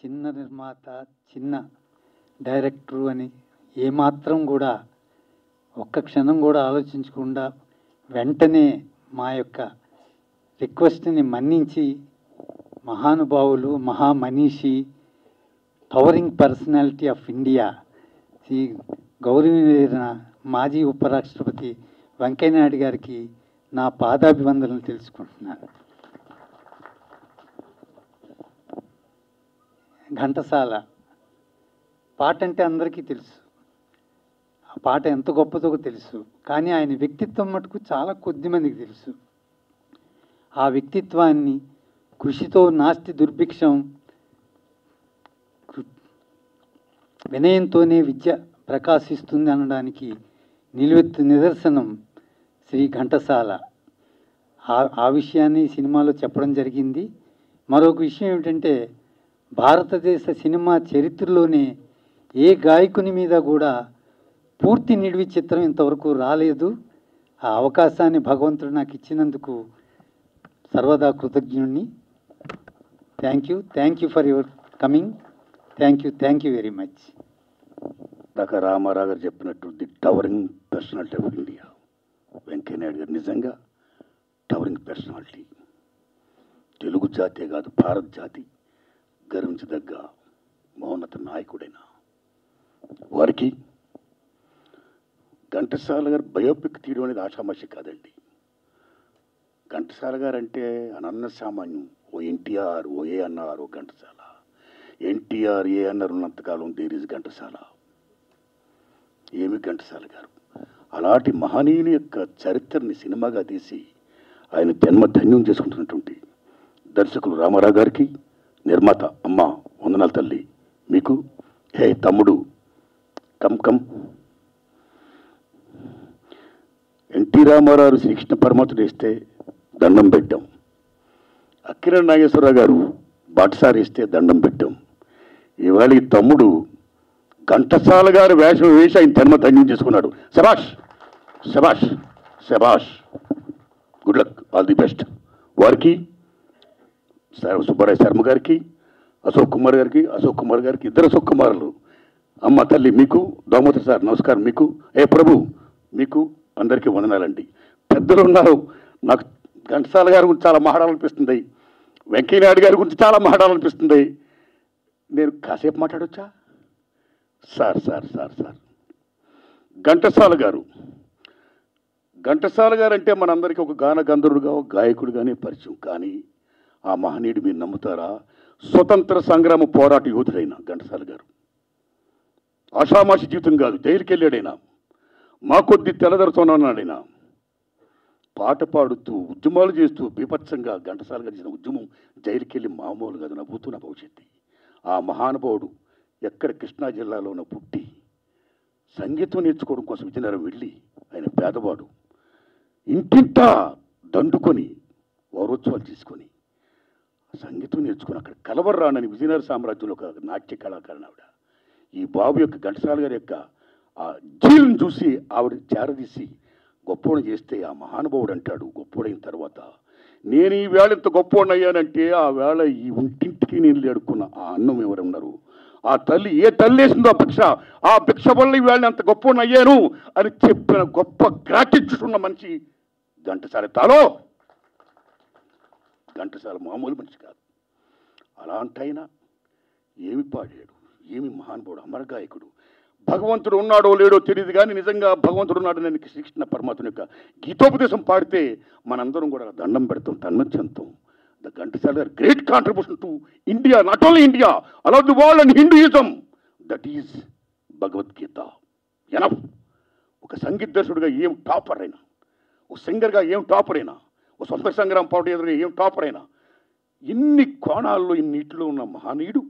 చిన్న నిర్మాత, చిన్న డైరెక్టరు అని ఏమాత్రం కూడా ఒక్క క్షణం కూడా ఆలోచించకుండా వెంటనే మా యొక్క రిక్వెస్ట్ని మన్నించి మహానుభావులు, మహామనీషి, towering personality of India Shri గౌరవనీయులైన మాజీ ఉపరాష్ట్రపతి వెంకయ్యనాయుడు గారికి నా పాదాభివందనలు తెలుసుకుంటున్నాను. ఘంటసాల పాట అంటే అందరికీ తెలుసు, ఆ పాట ఎంత గొప్పదో తెలుసు. కానీ ఆయన వ్యక్తిత్వం మటుకు చాలా కొద్ది మందికి తెలుసు. ఆ వ్యక్తిత్వాన్ని కృషితో నాస్తి దుర్భిక్షం, వినయంతోనే విద్య ప్రకాశిస్తుంది అనడానికి నిలువెత్తు నిదర్శనం శ్రీ ఘంటసాల. ఆ విషయాన్ని సినిమాలో చెప్పడం జరిగింది. మరొక విషయం ఏమిటంటే, భారతదేశ సినిమా చరిత్రలోనే ఏ గాయకుని మీద కూడా పూర్తి నిడివి చిత్రం ఇంతవరకు రాలేదు. ఆ అవకాశాన్ని భగవంతుడు నాకు ఇచ్చినందుకు సర్వదా కృతజ్ఞుణ్ణి. Thank you for your coming. Thank you very much. Doctor Ramarao garu చెప్పినట్టు the towering personality of India Venkaiah Naidu garu నిజంగా టవరింగ్ పర్సనాలిటీ. తెలుగు జాతే కాదు, భారత జాతి గర్వించదగ్గ మౌనత నాయకుడైన వారికి ఘంటసాల గారు బయోపిక్ తీయడం అనేది ఆషామాషి కాదండి. ఘంటసాల గారు అంటే అనన్య సామాన్యం. ఓ ఎన్టీఆర్, ఓ ఏఎన్ఆర్, ఓ ఘంటసాల. ఎన్టీఆర్, ఏఎన్ఆర్ ఉన్నంతకాలం దేర్ ఈజ్ ఘంటసాల. ఏమి ఘంటసాల గారు అలాంటి మహనీయుని యొక్క చరిత్రని సినిమాగా తీసి ఆయన జన్మ ధన్యం చేసుకుంటున్నటువంటి దర్శకులు రామారావు గారికి, నిర్మాత అమ్మ వందనాలు తల్లి మీకు. హే తమ్ముడు కమ్. ఎన్టీ రామారావు శ్రీకృష్ణ పరమాత్ముడు వేస్తే దండం పెట్టాం. అక్కినేని నాగేశ్వరరావు గారు బాటసారి వేస్తే దండం పెట్టాం. ఇవాళ ఈ తమ్ముడు ఘంటసాల గారు వేషం వేసి ఆయన జన్మ ధన్యం చేసుకున్నాడు. శబాష్ శబాష్ శబాష్. Good luck, all the best. వారికి సుబ్బారాయ శర్మ గారికి, అశోక్ కుమార్ గారికి, ఇద్దరు అశోక్ కుమారులు. అమ్మ తల్లి మీకు, దామోదర్ సార్ నమస్కారం మీకు. ఏ ప్రభు మీకు అందరికీ వందనాలండి. పెద్దలు ఉన్నారు. నాకు ఘంటసాల గారి గురించి చాలా మాట్లాడాలనిపిస్తుంది, వెంకయ్యనాయుడు గారి గురించి చాలా మాట్లాడాలనిపిస్తుంది. నేను కాసేపు మాట్లాడొచ్చా? సార్ ఘంటసాల గారు అంటే మనందరికీ ఒక గాన గంధర్వుడుగా, ఒక గాయకుడిగానే పరిచయం. కానీ ఆ మహనీయుడు మీరు నమ్ముతారా? స్వతంత్ర సంగ్రామ పోరాట యోధుడైన ఘంటసాల గారు. ఆషామాషి జీవితం కాదు, జైలుకి వెళ్ళాడైనా, మా కొద్ది తెల్లదొరతోనన్నాడైనా. పాట పాడుతూ ఉద్యమాలు చేస్తూ బీభత్సంగా ఘంటసాల గారు చేసిన ఉద్యమం జైలుకి వెళ్ళి మామూలు కాదు, నవ్వుతున్న భవిష్యత్తు. ఆ మహానుభావుడు ఎక్కడ కృష్ణా జిల్లాలోన పుట్టి సంగీతం నేర్చుకోవడం కోసం విజయనగరం వెళ్ళి, ఆయన పేదవాడు, ఇంటింటా దండుకొని వారోత్సవాలు తీసుకొని సంగీతం నేర్చుకుని అక్కడ కలవర్రానని విజయనగర సామ్రాజ్యంలో ఒక నాట్య కళాకారుని ఆవిడ. ఈ బాబు యొక్క ఘంటసాల గారి యొక్క ఆ జీలను చూసి ఆవిడ చేరదీసి గొప్పవాడు చేస్తే ఆ మహానుభావుడు అంటాడు గొప్పవాడైన తర్వాత, నేను ఈ వేళ ఇంత గొప్పవాడిని అయ్యానంటే ఆ వేళ ఈ ఇంటింటికి నీళ్ళు అడుక్కున్న ఆ అన్నం ఎవరున్నారు, ఆ తల్లి ఏ తల్లి వేసిందో ఆ భిక్ష వల్ల ఈ వేళ అంత గొప్పవాడిని అయ్యాను అని చెప్పిన గొప్ప గ్రాటిట్యూడ్ మనిషి ఘంటసాల. ఘంటసాల మామూలు మనిషి కాదు. అలాంటైనా ఏమి పాడాడు, ఏమి మహానుభావుడు, అమరగాయకుడు. భగవంతుడు ఉన్నాడో లేడో తెలియదు కానీ నిజంగా భగవంతుడు ఉన్నాడు నేను శ్రీకృష్ణ పరమాత్మ యొక్క గీతోపదేశం పాడితే మనందరం కూడా దండం పెడతాం, తన్మత్యంతం. ద ఘంటసాల గారు great contribution to India, not only India, all over the world and Hinduism. That is Bhagavad Gita. Enough. ఒక సంగీత దర్శకుడిగా ఏం టాపర్ అయినా, ఒక సింగర్గా ఏం టాపర్ అయినా, ఒక స్వతంత్ర సంగ్రామ పోరాట ఎదురుగా ఏం టాపర్ అయినా, ఇన్ని కోణాల్లో ఇన్నిట్లో ఉన్న మహనీయుడు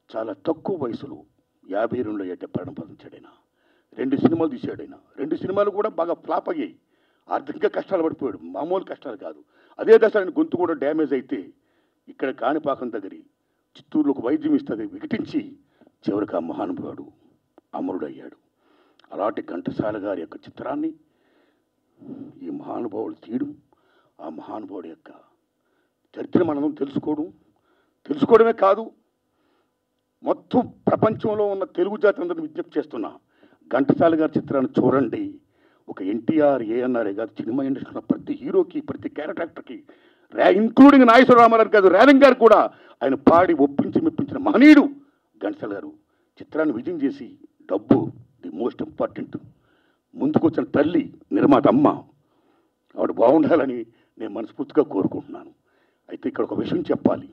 చాలా తక్కువ వయసులో 52లో ఏట ప్రారంభించాడైనా. 2 సినిమాలు తీశాడైనా. 2 సినిమాలు కూడా బాగా ఫ్లాప్ అయ్యాయి. ఆర్థికంగా కష్టాలు పడిపోయాడు, మామూలు కష్టాలు కాదు. అదే దశ ఆయన గొంతు కూడా డ్యామేజ్ అయితే ఇక్కడ కాణిపాకం దగ్గర చిత్తూరులో ఒక వైద్యం ఇస్తుంది వికటించి చివరికి ఆ మహానుభావుడు అమరుడయ్యాడు. అలాంటి ఘంటసాల గారి యొక్క చిత్రాన్ని ఈ మహానుభావుడు తీయడం, ఆ మహానుభావుడి యొక్క చరిత్ర మనం తెలుసుకోవడమే కాదు, మొత్తం ప్రపంచంలో ఉన్న తెలుగు జాతి అందరిని విజ్ఞప్తి చేస్తున్నా, ఘంటసాల గారి చిత్రాన్ని చూడండి. ఒక ఎన్టీఆర్, ఏఎన్ఆర్ఏ కాదు, సినిమా ఇండస్ట్రీలో ప్రతి హీరోకి, ప్రతి క్యారెక్టర్ యాక్టర్కి, ఇంక్లూడింగ్ నాగేశ్వర రామారావు కాదు, రేలంగ్ గారు కూడా ఆయన పాడి ఒప్పించి మెప్పించిన మహనీయుడు ఘంటసాల గారు. చిత్రాన్ని విజయం చేసి డబ్బు ది మోస్ట్ ఇంపార్టెంట్. ముందుకొచ్చిన తల్లి నిర్మాత అమ్మ, ఆవిడ బాగుండాలని నేను మనస్ఫూర్తిగా కోరుకుంటున్నాను. అయితే ఇక్కడ ఒక విషయం చెప్పాలి.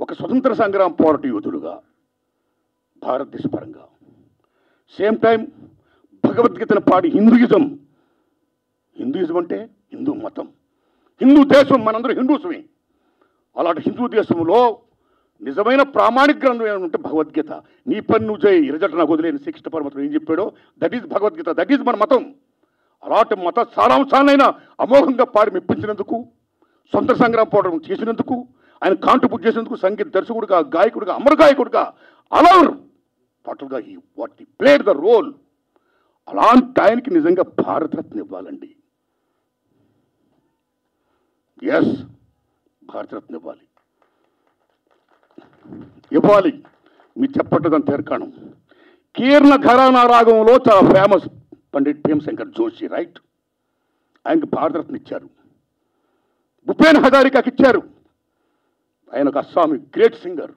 ఒక స్వతంత్ర సంగ్రామ పోరాట యోధుడుగా భారతదేశ పరంగా, సేమ్ టైం భగవద్గీతను పాడి హిందూయిజం అంటే హిందూ మతం, హిందూ దేశం, మనందరూ హిందూస్మే. అలాంటి హిందూ దేశంలో నిజమైన ప్రామాణిక గ్రంథం ఏమంటే భగవద్గీత. నీ పని నువ్వు చేయి, రిజల్ట్ నాకు వదిలేని శ్రీకృష్ణ పరమాత్మ ఏం చెప్పాడో that is Bhagavad Gita, that is మన మతం. అలాంటి మత సారాంశాలైనా అమోఘంగా పాడి మెప్పించినందుకు, సొంత సంగ్రామ పోరాటం చేసినందుకు, ఆయన కాంట్రిబ్యూట్ చేసినందుకు, సంగీత దర్శకుడిగా, గాయకుడిగా, అమర గాయకుడిగా, అలవర్ టోటల్గా what he played the role. అలాంటి ఆయనకి నిజంగా భారతరత్న ఇవ్వాలండి. ఎస్, భారతరత్న ఇవ్వాలి. మీరు చెప్పట్టదని తెరకాణం. కీర్ణ ఘరానా రాగంలో చాలా ఫేమస్ పండిట్ భీమశంకర్ జోషి, రైట్? ఆయనకి భారతరత్న ఇచ్చారు. భూపేన్ హజారికాకి ఇచ్చారు. ఆయన ఒక అస్సామీ గ్రేట్ సింగర్.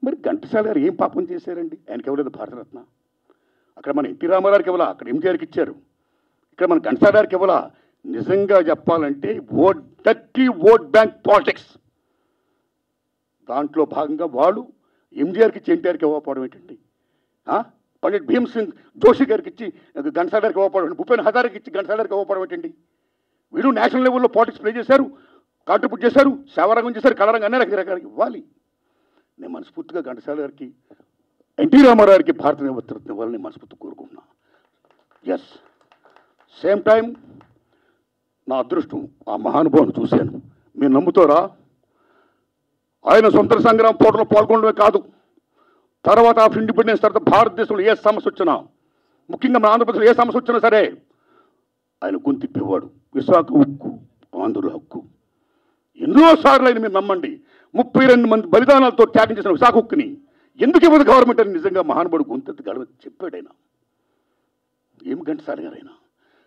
మరి ఘంటసాల గారు ఏం పాపం చేశారండి? ఆయనకి ఇవ్వలేదు భారతరత్న. అక్కడ మన ఎన్టీ రామారావుకి ఇవ్వాలా, అక్కడ ఎంజీఆర్కి ఇచ్చారు. ఇక్కడ మన ఘంటసాల గారికి ఇవ్వాలా. నిజంగా చెప్పాలంటే ఓట్ బ్యాంక్ పాలిటిక్స్ దాంట్లో భాగంగా వాళ్ళు ఎంజీఆర్కి ఇచ్చి ఎన్టీఆర్కి ఇవ్వకపోవడం ఏంటండి? పండిట్ భీమ్ సింగ్ జోషి గారికి ఇచ్చి ఘంటసాల గారికి ఇవ్వకపోవడం, భూపేన్ హజారికి ఇచ్చి ఘంటసాల గారికి ఇవ్వకపోవడం ఏంటండి? వీళ్ళు నేషనల్ లెవెల్లో పాలిటిక్స్ ప్లే చేశారు, కాంట్రిబ్యూట్ చేశారు, సేవారంగం చేశారు, కళారంగం అన్ని రకరకాలకి ఇవ్వాలి. నేను మనస్ఫూర్తిగా ఘంటసాల గారికి, ఎన్టీ రామారావు గారికి భారతరత్న ఇవ్వాలని మనస్ఫూర్తిగా కోరుకుంటున్నా. ఎస్, సేమ్ టైం నా అదృష్టం ఆ మహానుభావుని చూశాను. మీరు నమ్ముతారా? ఆయన సొంత సంగ్రామ పోరాటంలో పాల్గొనడమే కాదు, తర్వాత ఆఫ్ ఇండిపెండెన్స్ తర్వాత భారతదేశంలో ఏ సమస్య వచ్చినా, ముఖ్యంగా మన ఆంధ్రప్రదేశ్లో ఏ సమస్య వచ్చినా సరే ఆయన గొంతిప్పేవాడు. విశాఖ ఉక్కు, ఆంధ్రుల హక్కు. ఎన్నోసార్లు ఆయన మీరు నమ్మండి 32 మంది బలిదానాలతో త్యాగం చేసిన విశాఖ ఉక్కుని ఎందుకు ఇవ్వదు గవర్నమెంట్ అని నిజంగా మహానుభావుడు గొంతెత్తి గడవ చెప్పాడు ఆయన. ఏమి ఘంటసాల గారు ఆయన.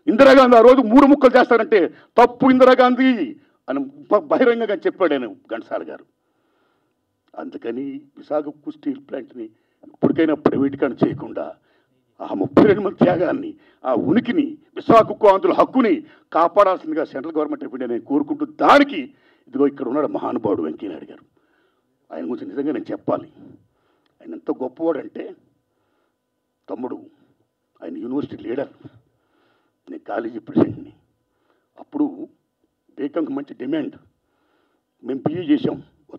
ఇందిరాగాంధీ ఆ రోజు 3 ముక్కలు చేస్తారంటే తప్పు ఇందిరాగాంధీ అని బహిరంగంగా చెప్పాడు ఆయన ఘంటసాల గారు. అందుకని విశాఖ ఉక్కు స్టీల్ ప్లాంట్ని ఇప్పటికైనా ప్రైవేటీకరణ చేయకుండా ఆ 32 మంది త్యాగాన్ని, ఆ ఉనికిని, విశాఖ ఉక్కు ఆంధ్రుల హక్కుని కాపాడాల్సిందిగా సెంట్రల్ గవర్నమెంట్ అయిపోయింది నేను కోరుకుంటూ, దానికి ఇదిగో ఇక్కడ ఉన్నాడు మహానుభావుడు వెంకయ్యనాయుడు గారు. ఆయన గురించి నిజంగా నేను చెప్పాలి. ఆయన ఎంత గొప్పవాడంటే, తమ్ముడు ఆయన యూనివర్సిటీ లీడర్, నేను కాలేజీ ప్రెసిడెంట్ని. అప్పుడు బీకాంకి మంచి డిమాండ్. మేము బిఏ చేసాం,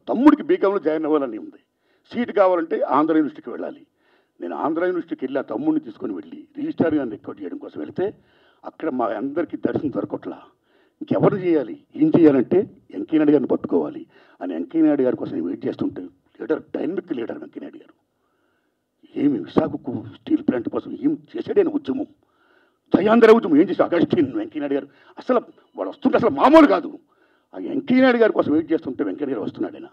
తమ్ముడికి బీకాంలో జాయిన్ అవ్వాలని ఉంది. సీట్ కావాలంటే ఆంధ్ర యూనివర్సిటీకి వెళ్ళాలి. నేను ఆంధ్ర యూనివర్సిటీకి వెళ్ళి ఆ తమ్ముడిని తీసుకొని వెళ్ళి రిజిస్ట్రార్ గారిని రికార్డ్ చేయడం కోసం వెళితే అక్కడ మా అందరికీ దర్శనం దొరకట్లా. ఇంకెవరు చేయాలి? ఏం చేయాలంటే వెంకయ్యనాయుడు గారిని పట్టుకోవాలి అని వెంకయ్యనాయుడు గారి కోసం వెయిట్ చేస్తుంటే, లీడర్, డైనమిక్ లీడర్ వెంకయ్యనాయుడు గారు ఏమి విశాఖకు స్టీల్ ప్లాంట్ కోసం ఏం చేశాడైన ఉద్యమం, జయాంధ్ర ఉద్యమం ఏం చేసి అగస్టిన్ వెంకయ్యనాయుడు గారు అసలు వాడు వస్తుంటే అసలు మామూలు కాదు. ఆ వెంకయ్యనాయుడు గారి కోసం వెయిట్ చేస్తుంటే వెంకయ్య గారు వస్తున్నాడైనా.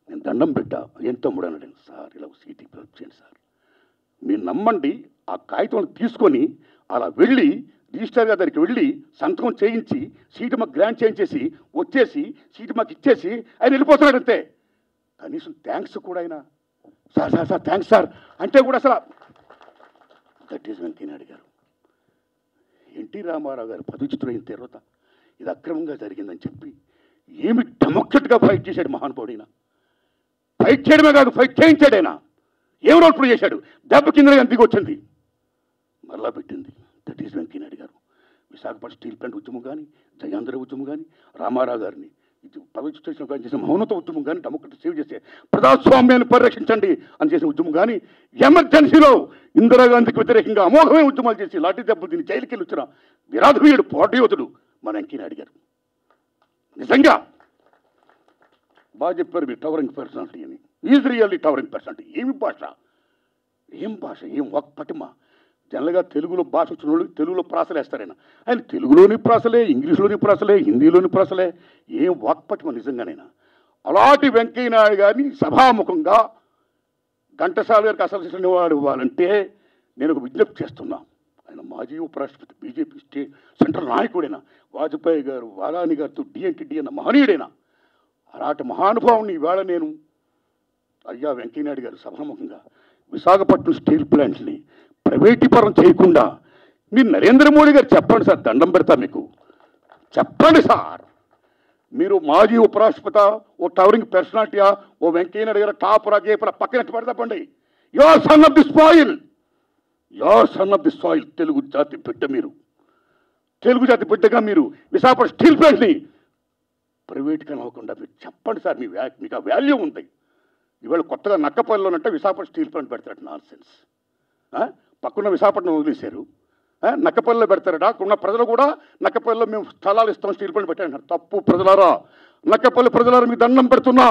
నేను దండం పెట్టా, ఏం తమ్ముడు అన్నాడు. సార్ ఇలా సీటీ హెల్ప్ చేయండి సార్. మీరు నమ్మండి, ఆ కాగితం తీసుకొని అలా వెళ్ళి రిజిస్టర్ గారి దగ్గరికి వెళ్ళి సంతకం చేయించి సీటు మాకు గ్రాంట్ చేయించేసి వచ్చేసి సీటు మాకు ఇచ్చేసి ఆయన వెళ్ళిపోతున్నాడు అంతే. కనీసం థ్యాంక్స్ కూడా ఆయన sir sir sir thanks sir అంటే కూడా అసలు దట్ ఈజ్ వెంకయ్యనాయుడు గారు. ఎన్టీ రామారావు గారు పదవిచ్యుతుడైన తర్వాత ఇది అక్రమంగా జరిగిందని చెప్పి ఏమి డెమోక్రట్గా ఫైట్ చేశాడు మహానుభావుడైనా. ఫైట్ చేయడమే కాదు, ఫైట్ చేయించాడు ఆయన. ఏం రోల్ ప్లే చేశాడు? దెబ్బ కింద దిగి వచ్చింది, మరలా పెట్టింది. దట్ ఈజ్ వెంకయ్యనాయుడు గారు. విశాఖపట్నం స్టీల్ ప్లాంట్ ఉద్యమం కానీ, జయాంధ్ర ఉద్యమం కానీ, రామారావు గారిని పదవిచ్యుతం చేసిన మౌనత ఉద్యమం కానీ, డెమోక్రటీ సేవ్ చేసే ప్రజాస్వామ్యాన్ని పరిరక్షించండి అని చేసిన ఉద్యమం కానీ, ఎమర్జెన్సీలో ఇందిరాగాంధీకి వ్యతిరేకంగా అమోఘమైన ఉద్యమాలు చేసి లాఠీ దెబ్బలు తిని జైలుకి వెళ్ళి వచ్చిన విరాధవీయుడు పోటయోధుడు మన వెంకయ్యనాయుడు గారు. నిజంగా బాగా చెప్పారు మీరు, టవరింగ్ పర్సనాలిటీ అని. Is really towering personality. ఏమి భాష, ఏం భాష, ఏం పటిమ. జనరల్గా తెలుగులో భాష వచ్చిన వాళ్ళు తెలుగులో ప్రాసలు వేస్తారైనా, ఆయన తెలుగులోని ప్రాసలే, ఇంగ్లీష్లోని ప్రాసలే, హిందీలోని ప్రాసలే. ఏం వాక్పటిమ నిజంగానైనా. అలాంటి వెంకయ్య నాయుడు గారిని సభాముఖంగా ఘంటసాల గారికి అసలు నివాళి ఇవ్వాలంటే నేను ఒక విజ్ఞప్తి చేస్తున్నా. ఆయన మాజీ ఉపరాష్ట్రపతి, బీజేపీ స్టేట్ సెంట్రల్ నాయకుడైనా, వాజ్పేయి గారు, వాలాని గారితో డి అన్న మహనీయుడైనా అలాంటి మహానుభావుని ఈవేళ నేను అయ్యా వెంకయ్య నాయుడు గారు సభాముఖంగా విశాఖపట్నం స్టీల్ ప్లాంట్ని ప్రైవేటీకరణ చేయకుండా మీరు నరేంద్ర మోడీ గారు చెప్పండి సార్, దండం పెడతా మీకు, చెప్పండి సార్. మీరు మాజీ ఉపరాష్ట్రపతి, ఓ టవరింగ్ పర్సనాలిటీయా, ఓ వెంకయ్య నాయుడు గారు టాప్ రాజేపల పక్కన పెడతాపండి. Your son of the soil, your son of the soil. Telugu జాతి బిడ్డ మీరు, తెలుగు జాతి బిడ్డగా మీరు విశాఖపట్నం స్టీల్ ప్లాంట్ని ప్రైవేట్గా అవ్వకుండా మీరు చెప్పండి సార్. మీకు ఆ వాల్యూ ఉంది. ఇవాళ కొత్తగా నక్కపల్లిలోనంటే విశాఖపట్నం స్టీల్ ప్లాంట్ పెడతారట. Nonsense. పక్కన విశాఖపట్నం వదిలేశారు, నక్కపల్లిలో పెడతారట. ఉన్న ప్రజలు కూడా నక్కపల్లిలో మేము స్థలాలు ఇస్తాం, స్టీల్ ప్లాంట్ పెట్టారంటారు. తప్పు ప్రజలారా, నక్కపల్లి ప్రజలారా మీకు దండం పెడుతున్నా,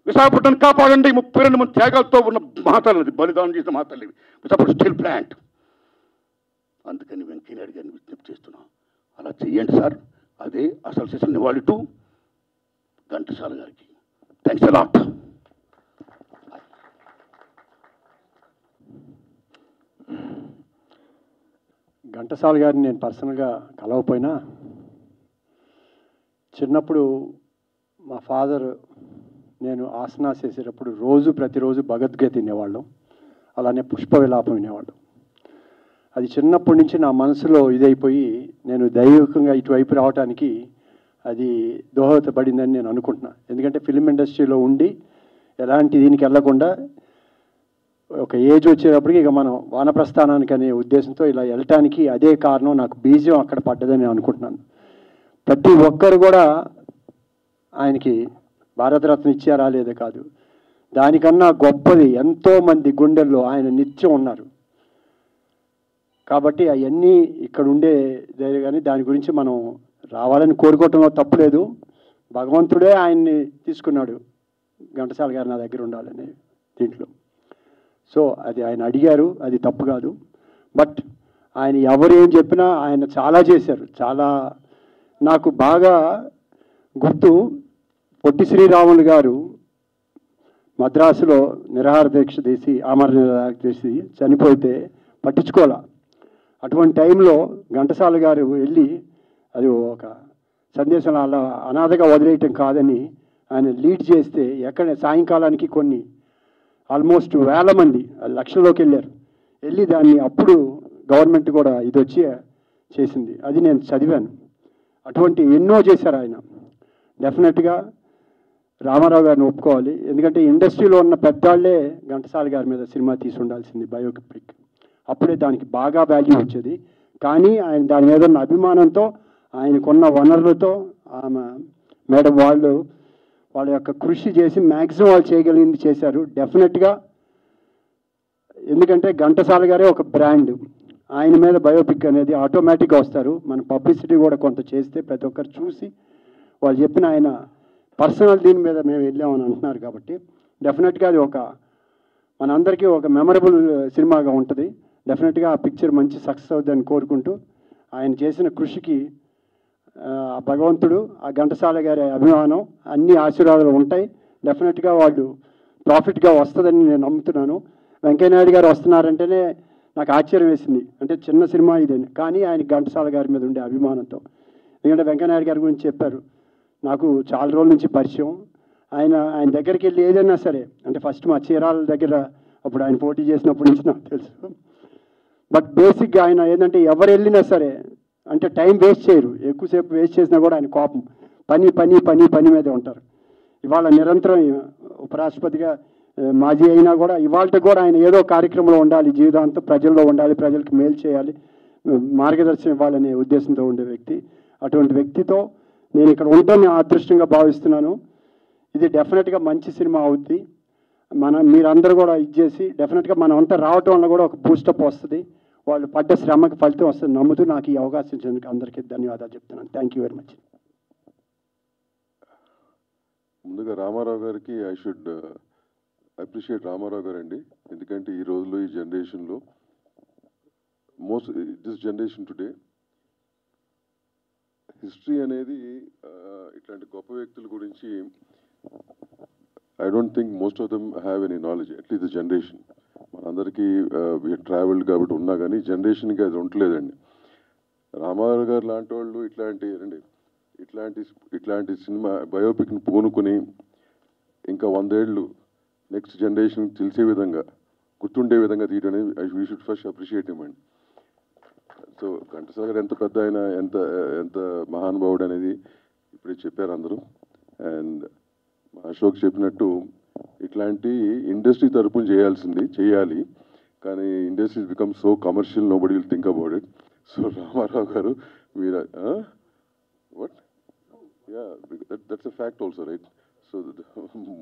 విశాఖపట్నం కాపాడండి. 32 మంది త్యాగాలతో ఉన్న మహాతల్లి, బలిదానం చేసిన మహాతల్లి విశాఖపట్నం స్టీల్ ప్లాంట్. అందుకని వెంకయ్య నాయుడు గారిని విజ్ఞప్తి చేస్తున్నా, అలా చెయ్యండి సార్. అదే అసలు చేసిన నివాళి టు ఘంటసాల గారికి. Thanks a lot. ఘంటసాల గారిని నేను పర్సనల్గా కలవపోయినా, చిన్నప్పుడు మా ఫాదర్ నేను ఆసనాస్ చేసేటప్పుడు ప్రతిరోజు భగవద్గీత వినేవాళ్ళం, అలానే పుష్ప విలాపం వినేవాళ్ళం. అది చిన్నప్పటి నుంచి నా మనసులో ఇదైపోయి నేను దైవికంగా ఇటువైపు రావడానికి అది దోహదపడిందని నేను అనుకుంటున్నా. ఎందుకంటే ఫిలిం ఇండస్ట్రీలో ఉండి ఎలాంటి దీనికి వెళ్లకుండా ఒక ఏజ్ వచ్చేటప్పటికి ఇక మనం వానప్రస్థానానికి అనే ఉద్దేశంతో ఇలా వెళ్ళటానికి అదే కారణం, నాకు బీజం అక్కడ పడ్డదని నేను అనుకుంటున్నాను. ప్రతి ఒక్కరు కూడా ఆయనకి భారతరత్న ఇచ్చారా లేదా కాదు, దానికన్నా గొప్పది ఎంతోమంది గుండెల్లో ఆయన నిత్యం ఉన్నారు. కాబట్టి అవన్నీ ఇక్కడ ఉండే కానీ దాని గురించి మనం రావాలని కోరుకోవటంలో తప్పులేదు. భగవంతుడే ఆయన్ని తీసుకున్నాడు, ఘంటసాల గారు నా దగ్గర ఉండాలని దీంట్లో. సో అది ఆయన అడిగారు, అది తప్పు కాదు. బట్ ఆయన ఎవరు ఏం చెప్పినా ఆయన చాలా చేశారు. చాలా నాకు బాగా గుర్తు, పొట్టి శ్రీరాములు గారు మద్రాసులో నిరాహార దీక్ష చేసి, ఆమరణ నిరాహార చేసి చనిపోతే పట్టించుకోవాలా. అటువంటి టైంలో ఘంటసాల గారు వెళ్ళి అది ఒక సందేశం అలా అనాథగా వదిలేయటం కాదని ఆయన లీడ్ చేస్తే ఎక్కడ సాయంకాలానికి కొన్ని ఆల్మోస్ట్ 1000 మంది లక్షల్లోకి వెళ్ళి దాన్ని అప్పుడు గవర్నమెంట్ కూడా ఇది వచ్చి చేసింది. అది నేను చదివాను. అటువంటి ఎన్నో చేశారు ఆయన. డెఫినెట్గా రామారావు గారిని ఒప్పుకోవాలి. ఎందుకంటే ఇండస్ట్రీలో ఉన్న పెద్దాళ్లే ఘంటసాల గారి మీద సినిమా తీసి ఉండాల్సింది, బయోపిక్. అప్పుడే దానికి బాగా వాల్యూ వచ్చేది. కానీ ఆయన దాని మీద ఉన్న అభిమానంతో, ఆయనకున్న వనరులతో, ఆమె మేడం వాళ్ళ యొక్క కృషి చేసి మ్యాక్సిమం వాళ్ళు చేయగలిగింది చేశారు. డెఫినెట్గా ఎందుకంటే ఘంటసాల గారే ఒక బ్రాండ్. ఆయన మీద బయోపిక్ అనేది ఆటోమేటిక్గా వస్తారు. మన పబ్లిసిటీ కూడా కొంత చేస్తే ప్రతి ఒక్కరు చూసి వాళ్ళు చెప్పిన ఆయన పర్సనల్ దీని మీద మేము వెళ్ళామని అంటున్నారు. కాబట్టి డెఫినెట్గా అది ఒక మనందరికీ ఒక మెమరబుల్ సినిమాగా ఉంటుంది. డెఫినెట్గా ఆ పిక్చర్ మంచి సక్సెస్ అవుతుందని కోరుకుంటూ, ఆయన చేసిన కృషికి ఆ భగవంతుడు, ఆ ఘంటసాల గారి అభిమానం, అన్ని ఆశీర్వాదాలు ఉంటాయి. డెఫినెట్గా వాళ్ళు ప్రాఫిట్గా వస్తుందని నేను నమ్ముతున్నాను. వెంకయ్య నాయుడు గారు వస్తున్నారంటేనే నాకు ఆశ్చర్యం వేసింది. అంటే చిన్న సినిమా ఇదే, కానీ ఆయన ఘంటసాల గారి మీద ఉండే అభిమానంతో. ఎందుకంటే వెంకయ్య నాయుడు గారి గురించి చెప్పారు, నాకు చాలా రోజుల నుంచి పరిచయం. ఆయన దగ్గరికి వెళ్ళి ఏదైనా సరే, అంటే ఫస్ట్ మా చీరాల దగ్గర అప్పుడు ఆయన పోటీ చేసినప్పటి నుంచి నాకు తెలుసు. బట్ బేసిక్గా ఆయన ఏంటంటే ఎవరు వెళ్ళినా సరే అంటే టైం వేస్ట్ చేయరు. ఎక్కువసేపు వేస్ట్ చేసినా కూడా ఆయన కోపం, పని మీదే ఉంటారు. ఇవాళ నిరంతరం ఉపరాష్ట్రపతిగా మాజీ అయినా కూడా ఇవాళ కూడా ఆయన ఏదో కార్యక్రమంలో ఉండాలి, జీవితాంతం ప్రజల్లో ఉండాలి, ప్రజలకు మేలు చేయాలి, మార్గదర్శనం ఇవ్వాలనే ఉద్దేశంతో ఉండే వ్యక్తి. అటువంటి వ్యక్తితో నేను ఇక్కడ ఉండటం అదృష్టంగా భావిస్తున్నాను. ఇది డెఫినెట్గా మంచి సినిమా అవుద్ది. మీరందరూ కూడా ఇచ్చేసి డెఫినెట్గా మనం అంతా రావటం వల్ల కూడా ఒక బూస్టప్ వస్తుంది. వాళ్ళు పడ్డ శ్రమకి ఫలితం వస్తుంది నమ్ముతూ నాకు ఈ అవకాశం ఇచ్చేందుకు అందరికీ ధన్యవాదాలు చెప్తున్నాను. Thank you very much. ముందుగా రామారావు గారికి ఐ షుడ్ అప్రిషియేట్ రామారావు గారు అండి. ఎందుకంటే ఈ రోజుల్లో, ఈ జనరేషన్లో, దిస్ జనరేషన్ టుడే హిస్టరీ అనేది ఇట్లాంటి గొప్ప వ్యక్తుల గురించి I don't think most of them have any knowledge, at least the generation. మనందరికీ ట్రావెల్డ్ కాబట్టి ఉన్నా కానీ జనరేషన్కి అది ఉండలేదండి. రామారావు గారు లాంటి వాళ్ళు ఇట్లాంటి సినిమా బయోపిక్ని పూనుకుని ఇంకా 100 ఏళ్ళు నెక్స్ట్ జనరేషన్ తెలిసే విధంగా గుర్తుండే విధంగా తీయడం అనేది we should first appreciate him అండి. సో ఘంటసాల గారు ఎంత పెద్ద ఆయన, ఎంత మహానుభావుడు అనేది ఇప్పుడే చెప్పారు అందరూ. అండ్ అశోక్ చెప్పినట్టు ఇట్లాంటి ఇండస్ట్రీ తరపున చేయాలి, కానీ industry become so commercial, nobody will think about it. So Ramarao గారు మీరు what that's a fact also, right? So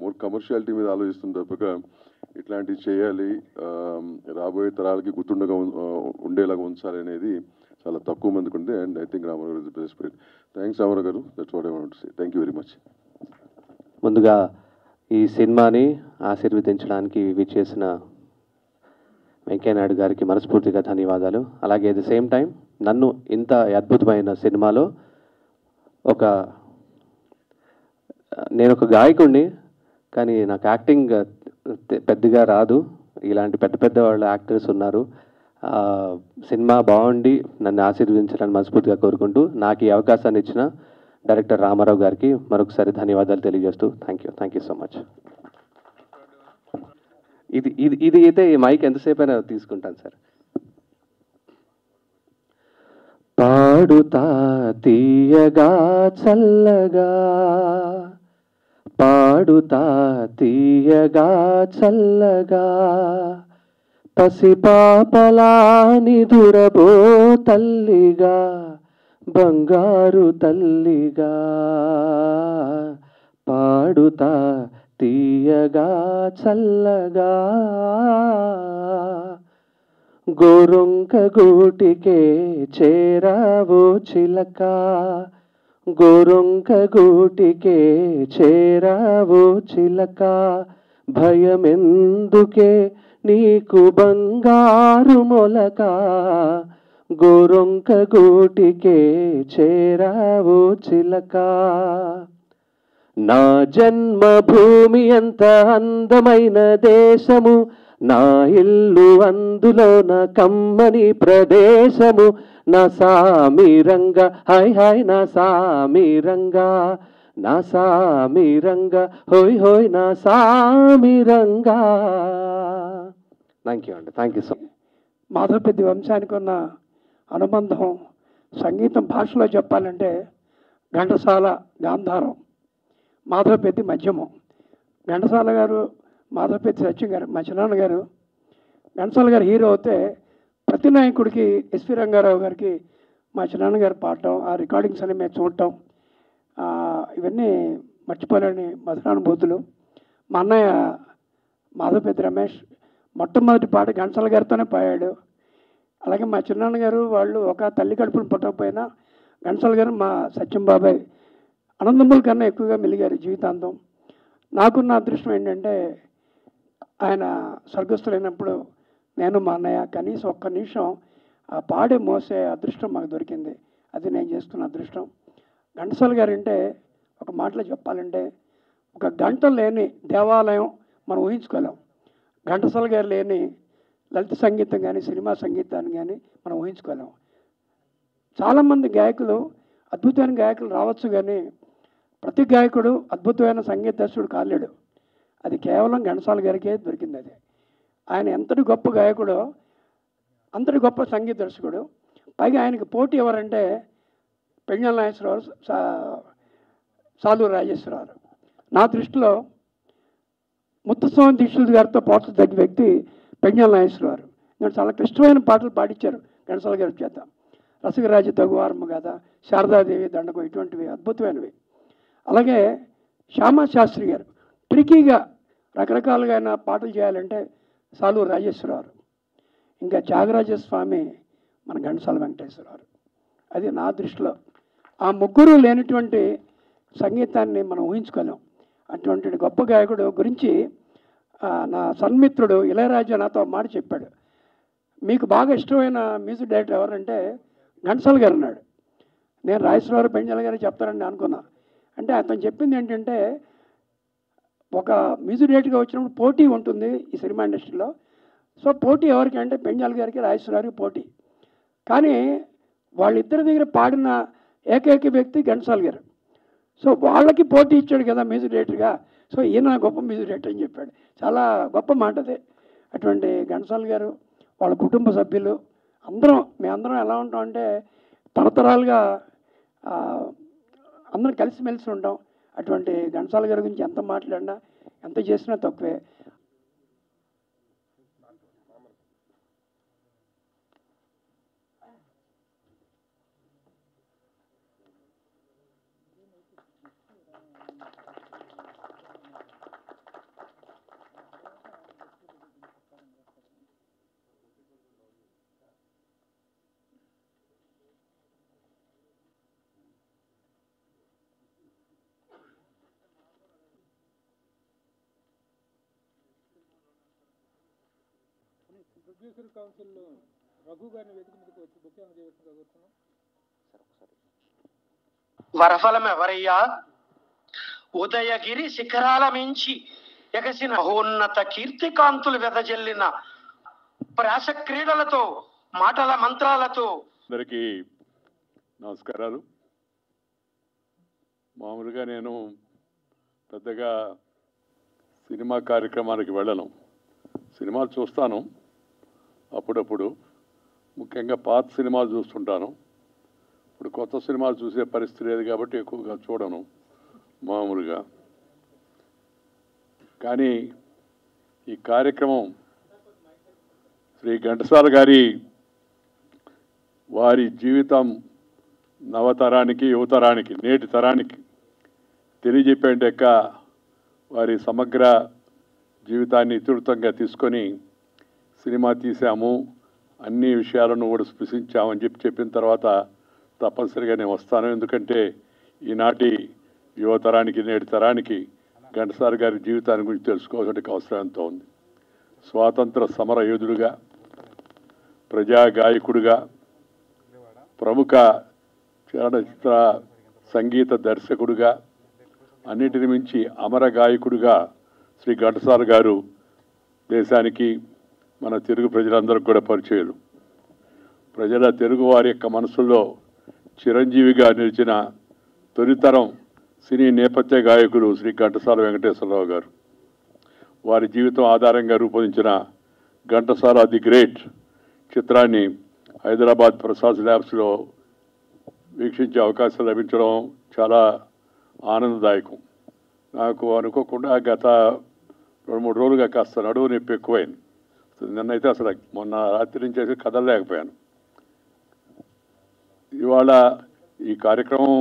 more commerciality మీద ఆలోచిస్తుంది తప్పక ఇట్లాంటివి చేయాలి, రాబోయే తరాలకి ఉండేలాగా ఉంచాలి అనేది చాలా తక్కువ మందికి ఉంది. And I think Ramarao garu is the best spirit. Thanks Ramarao garu, that's what I want to say. Thank you very much. ముందుగా ఈ సినిమాని ఆశీర్వదించడానికి విచ్చేసిన వెంకయ్యనాయుడు గారికి మనస్ఫూర్తిగా ధన్యవాదాలు. అలాగే అట్ ద సేమ్ టైం నన్ను ఇంత అద్భుతమైన సినిమాలో నేను ఒక గాయకుడిని, కానీ నాకు యాక్టింగ్ పెద్దగా రాదు. ఇలాంటి పెద్ద వాళ్ళ యాక్టర్స్ ఉన్నారు. సినిమా బాగుండి నన్ను ఆశీర్వదించాలని మనస్ఫూర్తిగా కోరుకుంటూ నాకు ఈ అవకాశాన్ని ఇచ్చిన డైరెక్టర్ రామారావు గారికి మరొకసారి ధన్యవాదాలు తెలియజేస్తూ థ్యాంక్ యూ సో మచ్. ఇది అయితే ఈ మైక్ ఎంతసేపు అయినా తీసుకుంటాను సార్. పాడుతా తీయగా చల్లగా, పాడుతా తీయగా చల్లగా, పసిపాపలా నిదురబో తల్లిగా, బంగారు తల్లిగా, పాడుతా తీయగా చల్లగా, గోరొంక గూటికే చేరావో చిలక, గోరొంక గూటికే చేరావో చిలక, భయమెందుకే నీకు బంగారు మొలక, గోరొంక గూటికే చేరావో చిలక. నా జన్మభూమి ఎంత అందమైన దేశము, నా ఇల్లు అందులోన కమ్మని ప్రదేశము, నా సామిరంగ హాయ్ హాయ్, నా సామిరంగ, నా సామిరంగ హోయ్ హోయ్, నా సామిరంగ. థ్యాంక్ యూ అండి, thank you so much. Madhavapeddi వంశానికి ఉన్న అనుబంధం సంగీతం భాషలో చెప్పాలంటే ఘంటసాల గాంధారం, మాధవపెద్ది మధ్యమం. ఘంటసాల గారు, మాధవపెద్ది సత్యం గారు, మా చిన్నాన్న గారు. ఘంటసాల గారు హీరో అయితే ప్రతి నాయకుడికి ఎస్వి రంగారావు గారికి మా చిన్నాన్నగారు పాడటం, ఆ రికార్డింగ్స్ అన్ని మేము చూడటం, ఇవన్నీ మర్చిపోలేని మధురానుభూతులు. మా అన్నయ్య మాధవపెద్ది రమేష్ మొట్టమొదటి పాట ఘంటసాల గారితోనే పాడాడు. అలాగే మా చిన్నాన్నగారు వాళ్ళు ఒక తల్లి కడుపును పుట్టకపోయినా ఘంటసాల గారు మా సత్యం బాబాయ్ అనందముల కన్నా ఎక్కువగా మెలిగారు జీవితాంతం. నాకున్న అదృష్టం ఏంటంటే ఆయన స్వర్గస్థులైనప్పుడు నేను మా అన్నయ్య కనీసం ఒక్క నిమిషం ఆ పాడే మోసే అదృష్టం మాకు దొరికింది. అది నేను చేసుకున్న అదృష్టం. ఘంటసాల గారు అంటే ఒక మాటలో చెప్పాలంటే ఒక గంట లేని దేవాలయం మనం ఊహించుకోలేం. ఘంటసాల గారు లేని లలిత సంగీతం కానీ సినిమా సంగీతాన్ని కానీ మనం ఊహించుకోలేం. చాలామంది గాయకులు అద్భుతమైన గాయకులు రావచ్చు, కానీ ప్రతి గాయకుడు అద్భుతమైన సంగీత దర్శకుడు కాలేడు. అది కేవలం ఘంటసాల గారికే దొరికింది. అది ఆయన ఎంతటి గొప్ప గాయకుడో అంతటి గొప్ప సంగీత దర్శకుడు. పైగా ఆయనకి పోటీ ఎవరంటే పెంజల నాగేశ్వరరావు, సాలూరు రాజేశ్వరరావు. నా దృష్టిలో ముత్తుస్వామి దీక్షితులు గారితో పోల్చదగ్గ వ్యక్తి పెంజల నాగేశ్వరరావు. నేను చాలా క్లిష్టమైన పాటలు పాడించారు ఘంటసాల గారి చేత. రసగరాజు తగువారమ్మ గాథ, శారదాదేవి దండకం, ఇటువంటివి అద్భుతమైనవి. అలాగే శ్యామశాస్త్రి గారు ట్రికీగా రకరకాలుగా ఆయన పాటలు చేయాలంటే సాలూరు రాజేశ్వరరావు. ఇంకా త్యాగరాజస్వామి మన ఘంటసాల వెంకటేశ్వరరావు. అది నా దృష్టిలో ఆ ముగ్గురు లేనటువంటి సంగీతాన్ని మనం ఊహించుకోలేం. అటువంటి గొప్ప గాయకుడు గురించి నా సన్మిత్రుడు ఇళయరాజా నాతో మాట చెప్పాడు. మీకు బాగా ఇష్టమైన మ్యూజిక్ డైరెక్టర్ ఎవరంటే ఘంటసాల గారు అన్నాడు. నేను రాజేశ్వరరావు పెంజల గారు చెప్తారని అనుకున్నా. అంటే అతను చెప్పింది ఏంటంటే ఒక మ్యూజిక్ డైరెక్టర్గా వచ్చినప్పుడు పోటీ ఉంటుంది ఈ సినిమా ఇండస్ట్రీలో. సో పోటీ ఎవరికి అంటే పెంజాల్ గారికి, రాజేశ్వర గారికి పోటీ. కానీ వాళ్ళిద్దరి దగ్గర పాడిన ఏకైక వ్యక్తి ఘంటసాల గారు. సో వాళ్ళకి పోటీ ఇచ్చాడు కదా మ్యూజిక్ డైరెక్టర్గా. సో ఈయన గొప్ప మ్యూజిక్ డైరెక్టర్ అని చెప్పాడు. చాలా గొప్ప మాట అది. అటువంటి ఘంటసాల గారు, వాళ్ళ కుటుంబ సభ్యులు మేమందరం ఎలా ఉంటాం అంటే తరతరాలుగా అందరం కలిసిమెలిసి ఉంటాం. అటువంటి ఘంటసాల గారి గురించి ఎంత మాట్లాడినా ఎంత చేసినా తక్కువే. ప్రొడ్యూసర్ కౌన్సిల్ రఘు గారిని వేదిక మీదకి వచ్చి బుక్ చేయవలసిందిగా కోరుతున్నాం. వరఫలం ఎవరయ్యా? ఉదయగిరి శిఖరాల మించి ఎగసిన మహోన్నత కీర్తికాంతులు వెదజల్లిన ప్రాస క్రీడలతో, మాటల మంత్రాలతో. అందరికీ నమస్కారాలు. మామూలుగా నేను పెద్దగా సినిమా కార్యక్రమానికి వెళ్ళను. సినిమాలు చూస్తాను అప్పుడప్పుడు, ముఖ్యంగా పాత సినిమాలు చూస్తుంటాను. ఇప్పుడు కొత్త సినిమాలు చూసే పరిస్థితి లేదు కాబట్టి ఎక్కువగా చూడను మామూలుగా. కానీ ఈ కార్యక్రమం శ్రీ ఘంటసాల గారి వారి జీవితం నవతరానికి, యువతరానికి, నేటి తరానికి తెలియజెప్పేంటెక్క వారి సమగ్ర జీవితాన్ని ఇతివృత్తంగా తీసుకొని సినిమా తీసాము, అన్ని విషయాలను కూడా స్పృశించామని చెప్పిన తర్వాత తప్పనిసరిగా నేను వస్తాను. ఎందుకంటే ఈనాటి యువతరానికి, నేటి తరానికి ఘంటసాల గారి జీవితాన్ని గురించి తెలుసుకోవాల్సిన అవసరం ఎంతో ఉంది. స్వాతంత్ర సమర యోధుడుగా, ప్రజా గాయకుడుగా, ప్రముఖ చలనచిత్ర సంగీత దర్శకుడుగా, అన్నిటిని మించి అమర గాయకుడుగా శ్రీ ఘంటసాల గారు దేశానికి, మన తెలుగు ప్రజలందరికీ కూడా పరిచయాలు. తెలుగు వారి యొక్క మనసుల్లో చిరంజీవిగా నిలిచిన తొలితరం సినీ నేపథ్య గాయకులు శ్రీ ఘంటసాల వెంకటేశ్వరరావు గారు. వారి జీవితం ఆధారంగా రూపొందించిన ఘంటసాల ది గ్రేట్ చిత్రాన్ని హైదరాబాద్ ప్రసాద్ ల్యాబ్స్లో వీక్షించే అవకాశం లభించడం చాలా ఆనందదాయకం. నాకు అనుకోకుండా గత 2-3 రోజులుగా కాస్త నడువు నొప్పి ఎక్కువైంది. నిన్నైతే అసలు మొన్న రాత్రి నుంచి అయితే కదలలేకపోయాను. ఇవాళ ఈ కార్యక్రమం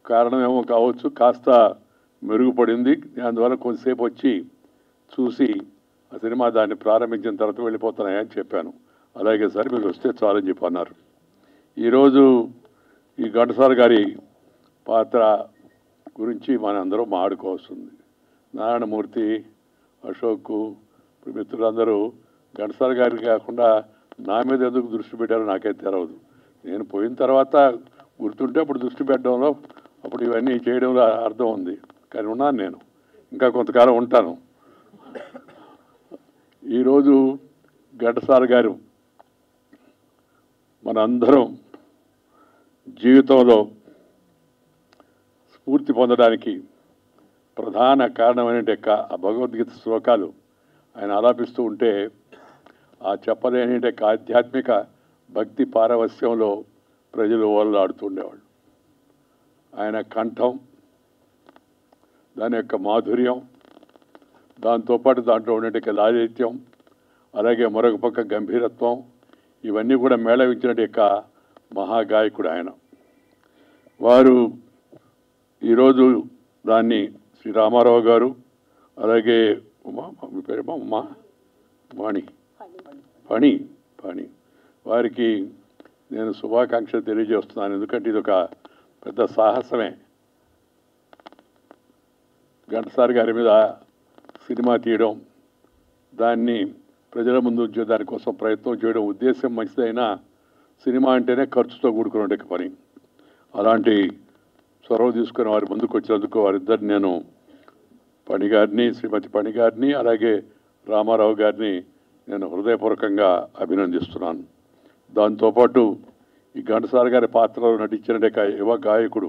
కారణమేమో కావచ్చు, కాస్త మెరుగుపడింది. అందువల్ల కొంతసేపు వచ్చి చూసి ఆ సినిమా దాన్ని ప్రారంభించిన తర్వాత వెళ్ళిపోతున్నాయని చెప్పాను. అలాగే సరే మీరు వస్తే చాలని చెప్పి అన్నారు. ఈరోజు ఈ ఘంటసాల గారి పాత్ర గురించి మనందరం మాట్లాడుకోవాల్సింది. నారాయణమూర్తి, అశోక్, మిత్రులందరూ ఘంటసాల గారికి కాకుండా నా మీద ఎందుకు దృష్టి పెట్టారో నాకైతే తెలవదు. నేను పోయిన తర్వాత గుర్తుంటే అప్పుడు దృష్టి పెట్టడంలో, అప్పుడు ఇవన్నీ చేయడంలో అర్థం ఉంది. కానీ ఉన్నాను, నేను ఇంకా కొంతకాలం ఉంటాను. ఈరోజు ఘంటసాల గారు మనందరం జీవితంలో స్ఫూర్తి పొందడానికి ప్రధాన కారణమైన ఆ భగవద్గీత శ్లోకాలు ఆయన ఆలాపిస్తూ ఉంటే ఆ చెప్పలేని ఆధ్యాత్మిక భక్తి పారవస్యంలో ప్రజలు ఓలలాడుతుండేవాళ్ళు. ఆయన కంఠం, దాని యొక్క మాధుర్యం, దాంతోపాటు దాంట్లో ఉండే లాలిత్యం, అలాగే మరొక పక్క గంభీరత్వం, ఇవన్నీ కూడా మేళవించిన మహాగాయకుడు ఆయన. వారు ఈరోజు దాన్ని శ్రీ రామారావు గారు, అలాగే మీ పేరేమో పాణి వారికి నేను శుభాకాంక్షలు తెలియజేస్తున్నాను. ఎందుకంటే ఇది ఒక పెద్ద సాహసమే. ఘంటసాల గారి మీద సినిమా తీయడం, దాన్ని ప్రజల ముందు ఉంచే దానికోసం ప్రయత్నం చేయడం, ఉద్దేశం మంచిదైనా సినిమా అంటేనే ఖర్చుతో కూడుకునే పని. అలాంటి చొరవ తీసుకుని వారి ముందుకు వచ్చినందుకు వారిద్దరిని నేను పణి గారిని, శ్రీమతి పణి గారిని, అలాగే రామారావు గారిని నేను హృదయపూర్వకంగా అభినందిస్తున్నాను. దాంతోపాటు ఈ ఘంటసాల గారి పాత్రలో నటించిన యువ గాయకుడు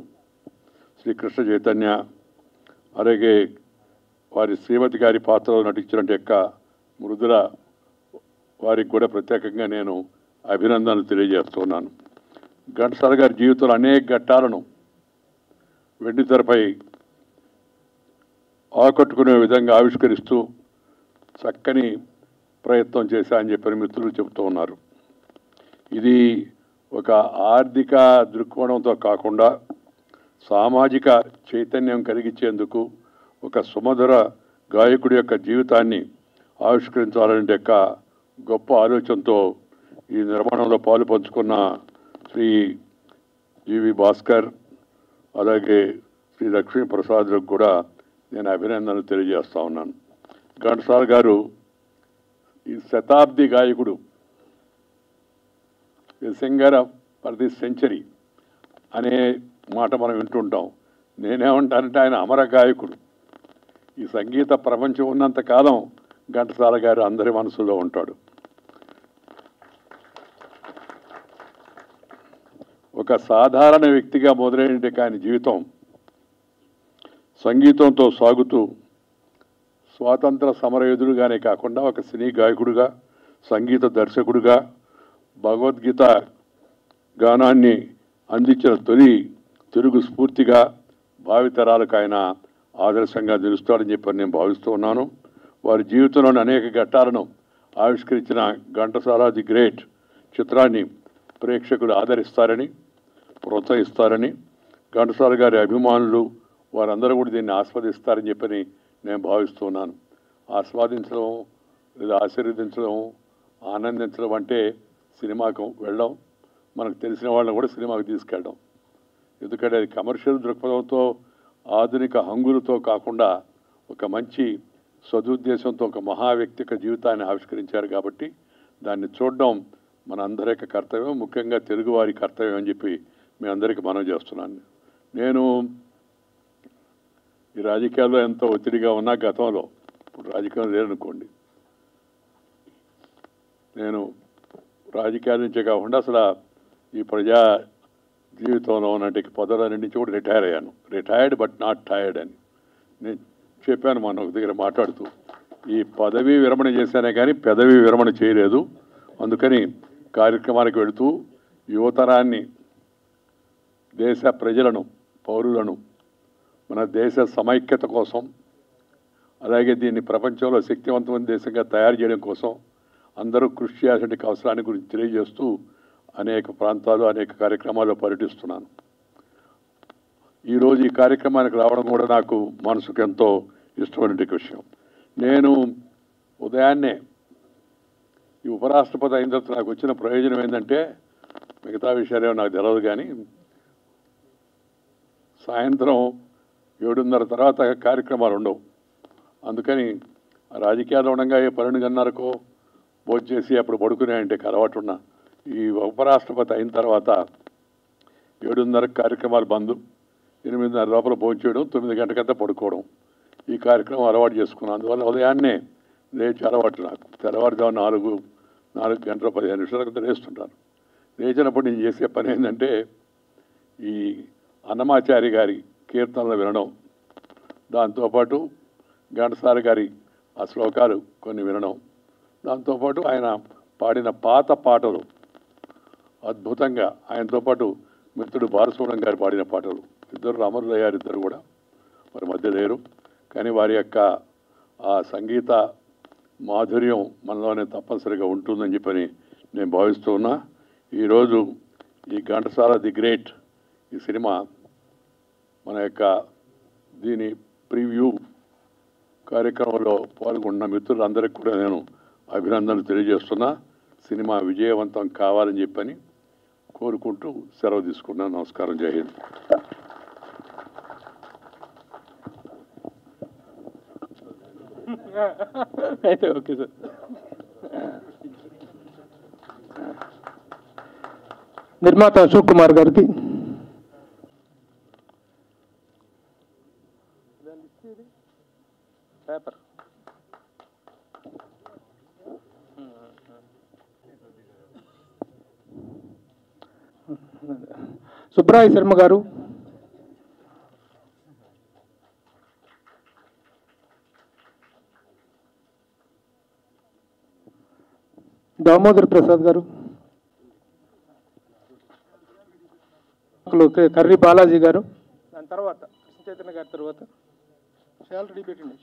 శ్రీ కృష్ణ చైతన్య, అలాగే వారి శ్రీమతి గారి పాత్రలో నటించిన మృదుల వారికి కూడా ప్రత్యేకంగా నేను అభినందనలు తెలియజేస్తున్నాను. ఘంటసాల గారి జీవితంలో అనేక ఘట్టాలను వెండితెరపై ఆకట్టుకునే విధంగా ఆవిష్కరిస్తూ చక్కని ప్రయత్నం చేశారని చెప్పిన మిత్రులు చెబుతూ ఉన్నారు. ఇది ఒక ఆర్థిక దృక్కోణంతో కాకుండా సామాజిక చైతన్యం కలిగించేందుకు ఒక సుమధుర గాయకుడి యొక్క జీవితాన్ని ఆవిష్కరించాలనే గొప్ప ఆలోచనతో ఈ నిర్మాణంలో పాలు పంచుకున్న శ్రీ జీవి భాస్కర్, అలాగే శ్రీ లక్ష్మీ ప్రసాద్లకు కూడా నేను అభినందనలు తెలియజేస్తా ఉన్నాను. ఘంటసాల గారు ఈ శతాబ్ది గాయకుడు, సింగర్ ఫర్ ది సెంచరీ అనే మాట మనం వింటుంటాం. నేనేమంటానంటే ఆయన అమర గాయకుడు. ఈ సంగీత ప్రపంచం ఉన్నంతకాలం ఘంటసాల గారు అందరి మనసులో ఉంటాడు. ఒక సాధారణ వ్యక్తిగా మొదలైన ఆయన జీవితం సంగీతంతో సాగుతూ స్వాతంత్ర సమరయోధుడుగానే కాకుండా ఒక సినీ గాయకుడిగా, సంగీత దర్శకుడిగా, భగవద్గీత గానాన్ని అందించిన తొలి తెలుగు స్ఫూర్తిగా భావితరాలకు ఆయన ఆదర్శంగా నిలుస్తాడని చెప్పి నేను భావిస్తూ ఉన్నాను. వారి జీవితంలోని అనేక ఘట్టాలను ఆవిష్కరించిన ఘంటసాల ది గ్రేట్ చిత్రాన్ని ప్రేక్షకులు ఆదరిస్తారని, ప్రోత్సహిస్తారని, ఘంటసాల గారి అభిమానులు వారందరూ కూడా దీన్ని ఆస్వాదిస్తారని చెప్పని నేను భావిస్తున్నాను. ఆస్వాదించడం లేదా ఆశీర్వదించడం, ఆనందించడం అంటే సినిమాకు వెళ్ళడం, మనకు తెలిసిన వాళ్ళని కూడా సినిమాకు తీసుకెళ్ళడం. ఎందుకంటే అది కమర్షియల్ దృక్పథంతో, ఆధునిక హంగులతో కాకుండా ఒక మంచి సదుద్దేశంతో ఒక మహా వ్యక్తి యొక్క జీవితాన్ని ఆవిష్కరించారు కాబట్టి దాన్ని చూడడం మన అందరి యొక్క కర్తవ్యం, ముఖ్యంగా తెలుగువారి కర్తవ్యం అని చెప్పి మీ అందరికీ మనవి చేస్తున్నాను. నేను ఈ రాజకీయాల్లో ఎంతో ఒత్తిడిగా ఉన్నా గతంలో, ఇప్పుడు రాజకీయం లేదనుకోండి, నేను రాజకీయాల నుంచే కాకుండా అసలు ఈ ప్రజా జీవితంలో ఉన్నట్టు పదవుల నుంచి కూడా రిటైర్ అయ్యాను. రిటైర్డ్ బట్ నాట్ టైర్డ్ అని నేను చెప్పాను మన ఒక దగ్గర మాట్లాడుతూ. ఈ పదవీ విరమణ చేశానే కానీ పెదవి విరమణ చేయలేదు. అందుకని కార్యక్రమాలకు వెళుతూ యువతరాన్ని, దేశ ప్రజలను, పౌరులను మన దేశ సమైక్యత కోసం, అలాగే దీన్ని ప్రపంచంలో శక్తివంతమైన దేశంగా తయారు చేయడం కోసం అందరూ కృషి చేయాల్సిన అవసరాన్ని గురించి తెలియజేస్తూ అనేక ప్రాంతాలు, అనేక కార్యక్రమాల్లో పర్యటిస్తున్నాను. ఈరోజు ఈ కార్యక్రమానికి రావడం కూడా నాకు మనసుకు ఎంతో ఇష్టమైన విషయం. నేను ఉదయాన్నే ఈ ఉపరాష్ట్రపతి అయిన తర్వాత నాకు వచ్చిన ప్రయోజనం ఏంటంటే, మిగతా విషయాలేమో నాకు తెలియదు కానీ సాయంత్రం 7:30 తర్వాత కార్యక్రమాలు ఉండవు. అందుకని రాజకీయాలు ఉండగా ఏ 12:30కో భోజనం చేసి అప్పుడు పడుకునే అలవాటు ఉన్నా. ఈ ఉపరాష్ట్రపతి అయిన తర్వాత 7:30 కార్యక్రమాలు బంద్, 8:30 లోపల భోజనం చేయడం, 9 గంటకంతా పడుకోవడం, ఈ కార్యక్రమం అలవాటు చేసుకున్నాను. అందువల్ల ఉదయాన్నే లేచి అలవాటు నాకు. తెల్లవారుజాము 4 గంటల 15 నిమిషాల లేస్తుంటాను. లేచినప్పుడు నేను చేసే పని ఏంటంటే ఈ అన్నమాచారి గారి కీర్తనలు వినడం, దాంతోపాటు ఘంటసాల గారి ఆ శ్లోకాలు కొన్ని వినడం, దాంతోపాటు ఆయన పాడిన పాత పాటలు అద్భుతంగా, ఆయనతో పాటు మిత్రుడు బాలసుబ్రహ్మణ్యం గారు పాడిన పాటలు, ఇద్దరు అమరులయ్యారు, ఇద్దరు కూడా వారి మధ్య లేరు, కానీ వారి యొక్క ఆ సంగీత మాధుర్యం మనలోనే తప్పనిసరిగా ఉంటుందని చెప్పని నేను భావిస్తూ ఉన్నా. ఈరోజు ఈ ఘంటసాల ది గ్రేట్ ఈ సినిమా మన యొక్క దీని ప్రివ్యూ కార్యక్రమంలో పాల్గొన్న మిత్రులందరికీ కూడా నేను అభినందనలు తెలియజేస్తున్నా. సినిమా విజయవంతం కావాలని చెప్పని కోరుకుంటూ సెలవు తీసుకున్నాను. నమస్కారం. జై హింద్. అయితే ఓకే సార్. నిర్మాత అశోక్ కుమార్ గారికి పేపర్ సుబ్రాయ శర్మ గారు, దామోదర్ ప్రసాద్ గారు, కర్రీ బాలాజీ గారు, దాని తర్వాత కృష్ణ చైతన్య గారి తర్వాత షాల్ రెడీ పెట్టండి.